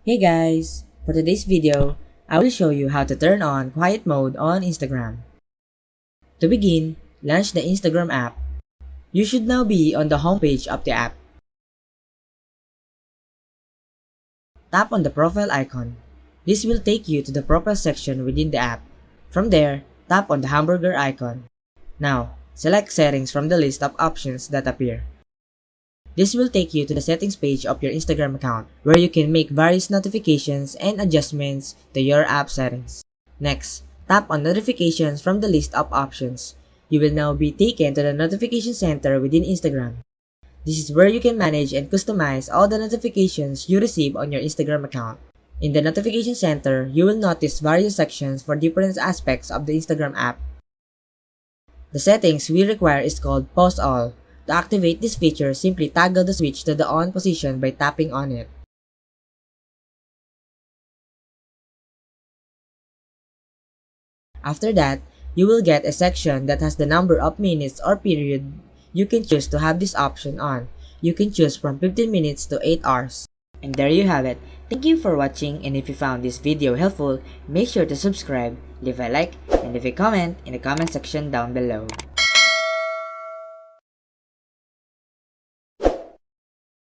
Hey guys! For today's video, I will show you how to turn on quiet mode on Instagram. To begin, launch the Instagram app. You should now be on the homepage of the app. Tap on the profile icon. This will take you to the profile section within the app. From there, tap on the hamburger icon. Now, select settings from the list of options that appear. This will take you to the settings page of your Instagram account, where you can make various notifications and adjustments to your app settings. Next, tap on notifications from the list of options. You will now be taken to the notification center within Instagram. This is where you can manage and customize all the notifications you receive on your Instagram account. In the notification center, you will notice various sections for different aspects of the Instagram app. The settings we require is called Pause All. To activate this feature, simply toggle the switch to the on position by tapping on it. After that, you will get a section that has the number of minutes or period you can choose to have this option on. You can choose from 15 minutes to 8 hours. And there you have it. Thank you for watching, and if you found this video helpful, make sure to subscribe, leave a like, and leave a comment in the comment section down below.